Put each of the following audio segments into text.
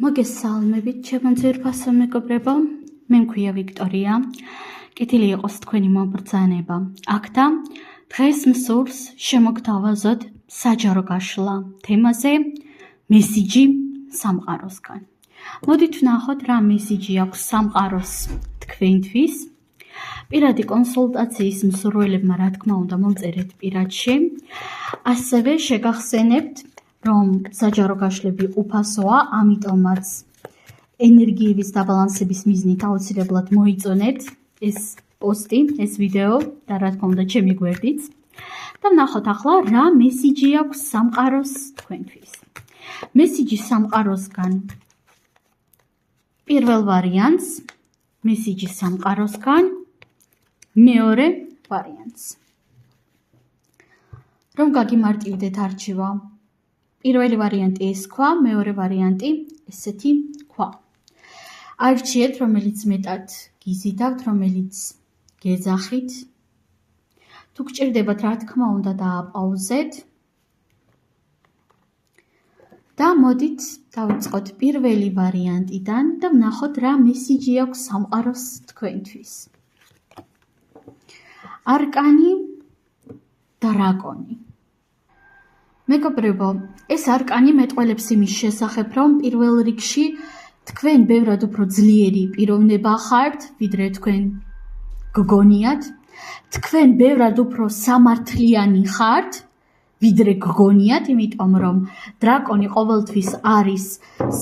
მოგესალმებით, ჩემო ძვირფასო მეგობრებო, მე მქვია ვიქტორია. კეთილი იყოს თქვენი მობრძანება. აქ და დღეს მსურს შემოგთავაზოთ საჯარო გაშლა თემაზე მესიჯი სამყაროსგან. მოდით ვნახოთ რა მესიჯი აქვს სამყაროს თქვენთვის. პირადი კონსულტაციის მსურველებმა რა თქმა უნდა მომწერეთ პირადში. ასევე შეგახსენებთ რომ საჯარო გაშლები უფასოა, ამიტომაც ენერგიების დაბალანსების მიზნით აუცილებლად მოიწონეთ ეს პოსტი, ეს ვიდეო და რა თქმა უნდა ჩემი გვერდიც. და ვნახოთ ახლა რა მესიჯი აქვს სამყაროს თქვენთვის. მესიჯი სამყაროსგან პირველ ვარიანტს, მესიჯი სამყაროსგან მეორე ვარიანტს. რომ გაგიმარტივდეთ არჩევა. პირველი ვარიანტი ეს ქვა, მეორე ვარიანტი ესეთი ქვა. არჩიეთ, რომელიც მეტად გიზიდავთ, რომელიც გეძახით. თუ გჭირდებათ, რა თქმა უნდა, დააპაუზეთ. და მოდით დავიწყოთ პირველი ვარიანტიდან და ვნახოთ რა მესიჯი აქვს სამყაროს თქვენთვის. არკანი და რაკონი. მეგობრებო, ეს არკანი მეტყველებს იმის შესახებ, რომ პირველ რიგში თქვენ ბევრად უფრო ძლიერი პიროვნება ხართ, ვიდრე თქვენ გგონიათ. თქვენ ბევრად უფრო სამართლიანი ხართ, ვიდრე გგონიათ, იმიტომ რომ დრაკონი ყოველთვის არის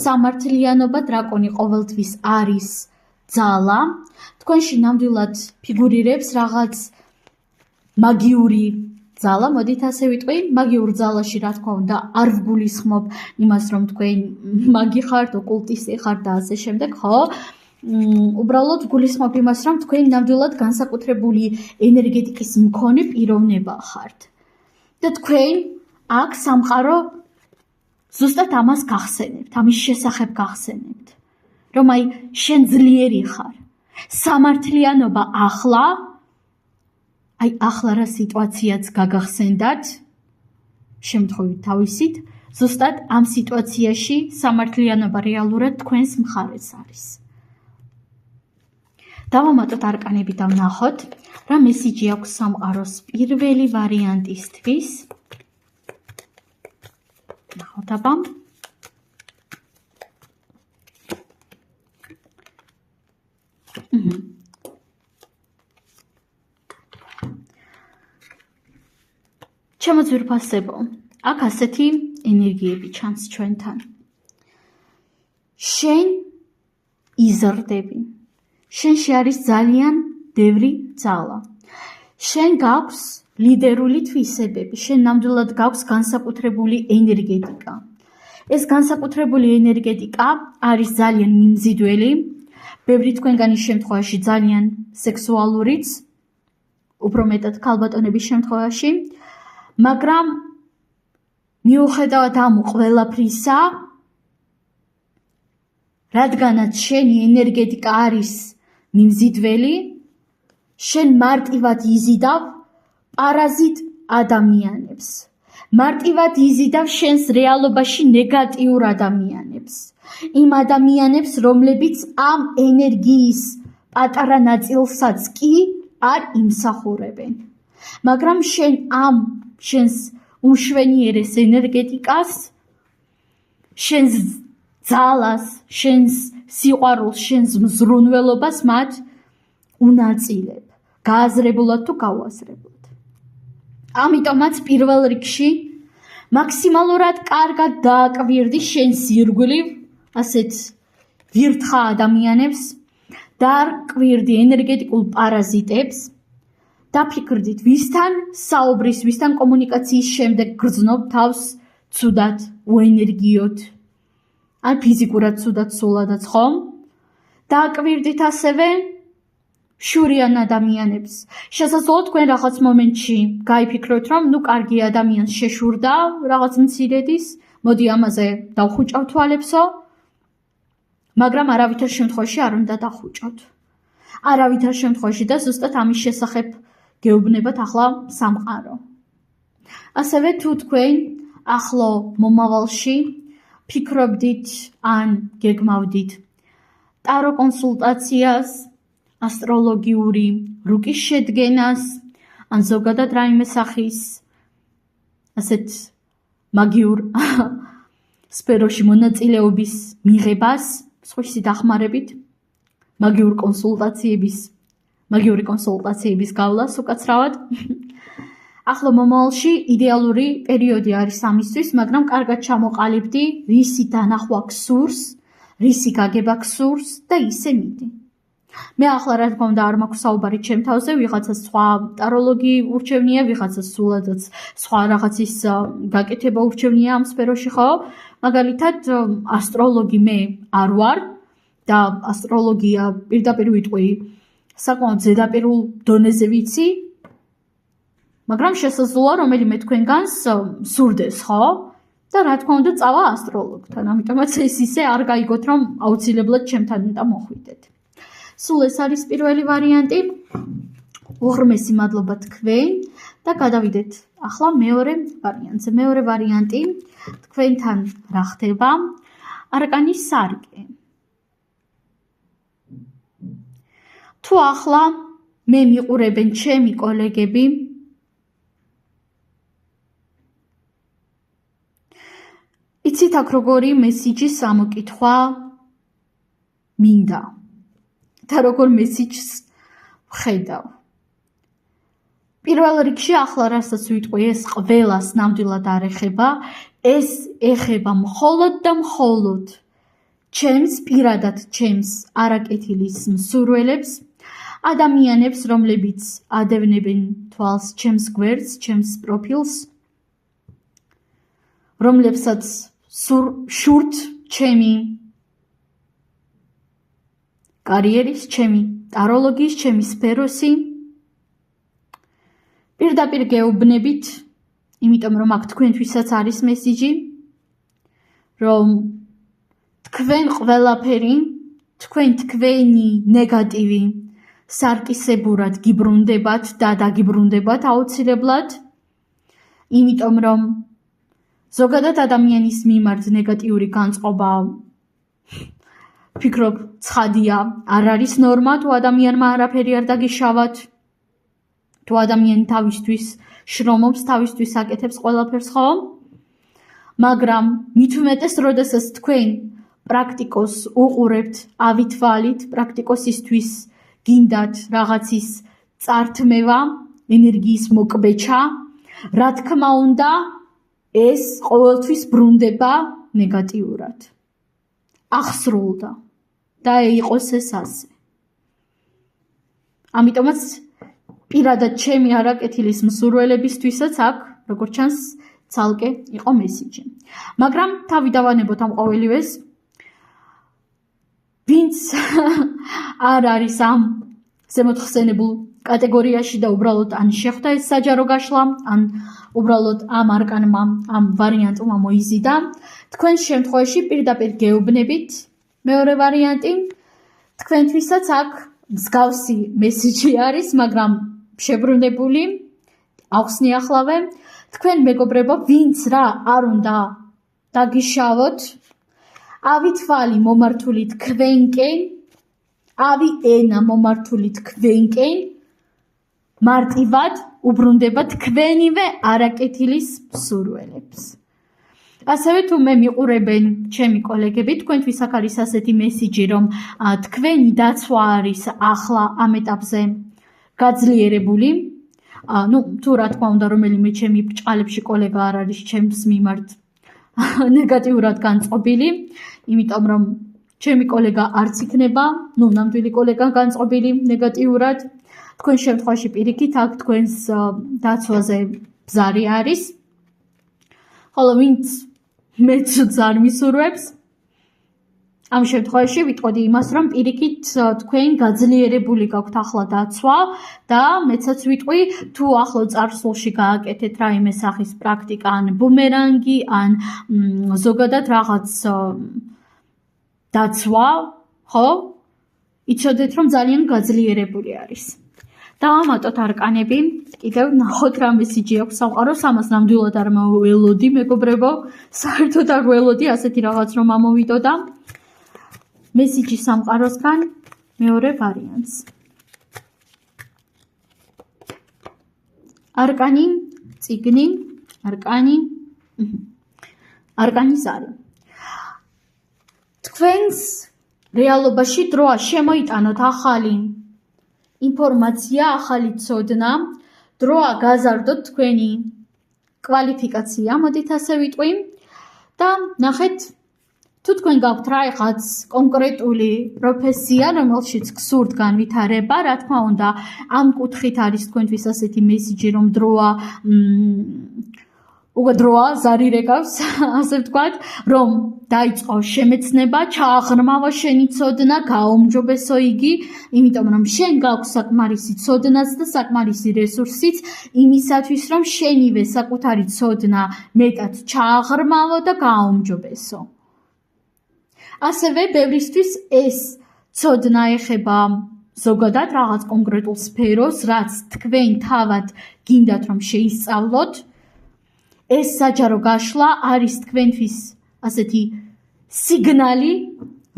სამართლიანობა, დრაკონი ყოველთვის არის ძალა. თქვენში ნამდვილად ფიგურირებს რაღაც მაგიური ძალა, მოდით ასე ვიტყვი, მაგიურ ძალაში რა თქმა უნდა არ ვგულისხმობ იმას, რომ თქვენ მაგი ხართ, ოკულტისტი ხართ და ასე შემდეგ, ხო? უბრალოდ ვგულისხმობ იმას, რომ თქვენ ნამდვილად განსაკუთრებული ენერგეტიკის მქონე პიროვნება ხართ. და თქვენ აქ სამყარო ზუსტად ამას გახსენებთ, ამის შესახებ გახსენებთ, რომ აი შენ ძლიერი ხარ. სამართლიანობა ახლა აი ახლა რა სიტუაციაც გაგახსენდათ, შემთხვევით თავისით, ზუსტად ამ სიტუაციაში სამართლიანობა რეალურად თქვენს მხარეს არის. დავამატოთ არკანები და ვნახოთ, რა მესიჯი აქვს სამყაროს პირველი ვარიანტისთვის. ნახოთ აბა. ჩემო ძვირფასებო, აქ ასეთი ენერგიები ჩანს ჩვენთან. შენ იზრდები. შენში არის ძალიან ბევრი ძალა. შენ გაქვს ლიდერული თვისებები, შენ ნამდვილად გაქვს განსაკუთრებული ენერგეტიკა. ეს განსაკუთრებული ენერგეტიკა არის ძალიან მიმზიდველი, ბევრი თქვენგანის შემთხვევაში ძალიან სექსუალურიც, უფრო მეტად ქალბატონების შემთხვევაში. მაგრამ მიუხედავად ამ ყველაფრისა, რადგანაც შენი ენერგეტიკა არის მიმზიდველი, შენ მარტივად იზიდავ პარაზიტ ადამიანებს. მარტივად იზიდავ შენს რეალობაში ნეგატიურ ადამიანებს. იმ ადამიანებს, რომლებიც ამ ენერგიის პატარა ნაწილსაც კი არ იმსახურებენ. მაგრამ შენ ამ შენს უმშვენიერეს ენერგეტიკას, შენს ძალას, შენს სიყვარულს, შენს მზრუნველობას მათ უნაწილებ, გააზრებულად თუ გაუაზრებლად. ამიტომაც პირველ რიგში მაქსიმალურად კარგად დააკვირდი შენს ირგვლივ ასეთ ვირთხა ადამიანებს, დააკვირდი ენერგეტიკულ პარაზიტებს, დაფიქრდით, ვისთან საუბრის, ვისთან კომუნიკაციის შემდეგ გრძნობ თავს ცუდად, უენერგიოთ, ან ფიზიკურად ცუდად სულადაც, ხომ? დააკვირდით ასევე შურიან ადამიანებს. შესაძლოა თქვენ რაღაც მომენტში გაიფიქროთ, რომ ნუ კარგი ადამიანს შეშურდა რაღაც მცირედის, მოდი ამაზე დავხუჭავ თვალებსო, მაგრამ არავითარ შემთხვევაში არ უნდა დახუჭოთ. არავითარ შემთხვევაში და ზუსტად ამის შესახებ გეუბნებათ ახლა სამყარო. ასევე თუ თქვენ ახლო მომავალში ფიქრობდით ან გეგმავდით ტარო კონსულტაციას, ასტროლოგიური რუკის შედგენას, ან ზოგადად რაიმე სახის ასეთ მაგიურ სფეროში მონაწილეობის მიღებას, სხვისი დახმარებით, მაგიური კონსულტაციების გავლას უკაცრავად. ახლა მომავალში იდეალური პერიოდი არის ამისთვის, მაგრამ კარგად ჩამოყალიბდი, რისი დანახვა გსურს, რისი გაგება გსურს და ისე მიდი. მე ახლა რა თქმა უნდა არ მაქვს საუბარი ჩემ თავზე, ვიღაცას სხვა ტაროლოგი ურჩევნია, ვიღაცას სულადაც სხვა რაღაცის გაკეთება ურჩევნია ამ სფეროში, ხო? მაგალითად, ასტროლოგი მე არ ვარ და ასტროლოგია პირდაპირ ვიტყვი, საკმაოდ ზედაპირულ დონეზე ვიცი, მაგრამ შესაძლოა რომელიმე თქვენგანს სურდეს, ხო? და რა თქმა უნდა წავა ასტროლოგთან, ამიტომაც ეს ისე არ გაიგოთ, რომ აუცილებლად ჩემთან უნდა მოხვიდეთ. სულ ეს არის პირველი ვარიანტი. უღრმესი მადლობა თქვენ და გადავიდეთ ახლა მეორე ვარიანტზე. მეორე ვარიანტი თქვენთან რა ხდება? არკანის სარკე. თუ ახლა მე მიყურებენ ჩემი კოლეგები, იცით აქ როგორი მესიჯის სამოკითხვა მინდა და როგორ მესიჯს ვხედავ. პირველ რიგში ახლა რასაც ვიტყვი, ეს ყველას ნამდვილად არ ეხება, ეს ეხება მხოლოდ და მხოლოდ ჩემს პირადად ჩემს არაკეთილის მსურველებს, ადამიანებს, რომლებიც ადევნებენ თვალს ჩემს გვერდს, ჩემს პროფილს, რომლებსაც შურთ ჩემი კარიერის, ჩემი ტაროლოგიის, ჩემი სფეროსი. პირდაპირ გეუბნებით, იმიტომ რომ აქ თქვენთვისაც არის მესიჯი, რომ თქვენ ყველაფერი, თქვენი ნეგატივი სარკისებურად გიბრუნდებათ და დაგიბრუნდებათ აუცილებლად, იმიტომ რომ ზოგადად ადამიანის მიმართ ნეგატიური განწყობა ფიქრობ ცხადია, არ არის ნორმა, თუ ადამიანმა არაფერი არ დაგიშავათ, თუ ადამიანი თავისთვის შრომობს, თავისთვის აკეთებს ყველაფერს, ხო? მაგრამ მით უმეტეს, როდესაც თქვენ პრაქტიკოს უყურებთ, ავითვალით, პრაქტიკოსისთვის გინდათ რაღაცის წართმევა, ენერგიის მოკბეჩა, რა თქმა უნდა, ეს ყოველთვის ბრუნდება ნეგატიურად. ახსრულდა და იყოს ეს ასე. ამიტომაც პირადად ჩემი არაკეთილის მსურველებისთვისაც აქ, როგორც ჩანს, ცალკე იყო მესიჯი. მაგრამ თავი დავანებოთ ამ ყოველივეს, ვინც არ არის ამ ზემოთხსენებულ კატეგორიაში და უბრალოდ ან შეხვდა ეს საჯარო გაშლა, ან უბრალოდ ამ არკანმა, ამ ვარიანტმა მოიზიდა, თქვენ შემთხვევაში პირდაპირ გეუბნებით, მეორე ვარიანტი, თქვენთვისაც აქ მსგავსი მესიჯი არის, მაგრამ შებრუნებული, ახსნი ახლავე, თქვენ მეგობრებო, ვინც რა არ უნდა დაგიშავოთ, ავი თვალი მომართული თქვენკენ, ავი ენა მომართული თქვენკენ, მარტივად უბრუნდება თქვენივე არაკეთილის მსურველებს. ასევე თუ მე მიყურებენ ჩემი კოლეგები, თქვენთვის აქ არის ასეთი მესიჯი, რომ თქვენი დაცვა არის ახლა ამ ეტაპზე გაძლიერებული. თუ რა თქმა უნდა, რომელიმე ჩემი ბრჭყალებში კოლეგა არ არის ჩემს მიმართ ნეგატიურად განწყობილი, იმიტომ რომ ჩემი კოლეგა არც იქნება, ნამდვილი კოლეგა განწყობილი ნეგატიურად. თქვენ შემთხვევაში პირიქით აქ თქვენს დაცვაზე ბზარი არის. ხოლო ვინც მეც ძალიან მისურვებს, ამ შემთხვევაში ვიტყოდი იმას, რომ პირიქით თქვენ გაძლიერებული გაქვთ ახლა დაცვა და მეცაც ვიტყვი, თუ ახლო წარსულში გააკეთეთ რაიმე სახის პრაქტიკა, ან ბუმერანგი, ან ზოგადად რაღაც დაცვა, ხო? იცოდეთ, რომ ძალიან გაძლიერებული არის. დავამატოთ არკანები, კიდევ ნახოთ რა მესიჯი აქვს სამყაროს, ამას ნამდვილად არ ველოდი, მეგობრებო, საერთოდ არ ველოდი ასეთი რაღაც რომ ამოვიდოდა. მესიჯი სამყაროსგან მეორე ვარიანტს. არკანი, წიგნი, არკანი, არკანი ზარი. თქვენს რეალობაში დროა შემოიტანოთ ახალი ინფორმაცია, ახალი ცოდნა, დროა გაზარდოთ თქვენი კვალიფიკაცია, მოდით ასე ვიტყვი და ნახეთ თუ თქვენ გაქვთ რაღაც კონკრეტული პროფესია, რომელშიც გსურთ განვითარება, რა თქმა უნდა, ამ კუთხით არის თქვენთვის ასეთი მესიჯი, რომ დროა ზარი რეკავს, ასე ვთქვათ, რომ დაიწყო შემეცნება, ჩააღრმავო შენი ცოდნა, გააუმჯობესო იგი, იმიტომ რომ შენ გაქვს საკმარისი ცოდნაც და საკმარისი რესურსიც იმისათვის, რომ შენივე საკუთარი ცოდნა მეტად ჩააღრმავო და გააუმჯობესო. ასევე ბევრისთვის ეს ცოდნა ეხება ზოგადად რაღაც კონკრეტულ სფეროს, რაც თქვენ თავად გინდათ რომ შეისწავლოთ. ეს საჯარო გაშლა არის თქვენთვის ასეთი სიგნალი,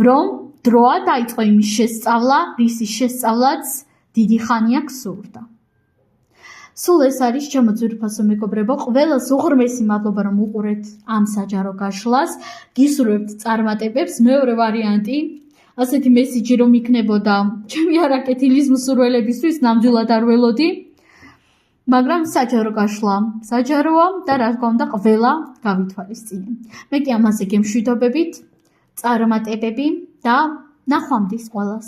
რომ დროა დაიწყო იმის შესწავლა, რისის შესწავლაც დიდი ხანია გსურდა. სულ ეს არის ჩემო ძვირფასო მეგობრებო, ყველას უღრმესი მადლობა რომ უყურეთ ამ საჯარო გაშლას, გისურვებთ წარმატებებს. მეორე ვარიანტი, ასეთი მესიჯი რომ იქნებოდა ჩემი არაკეთილის მსურველებისთვის, ნამდვილად არ ველოდი. მაგრამ საჯარო გაშლა საჯაროა და რა თქმა უნდა ყველა გავითვალისწინე. მე კი ამაზე გემშვიდობებით, წარმატებები და ნახვამდის ყველას.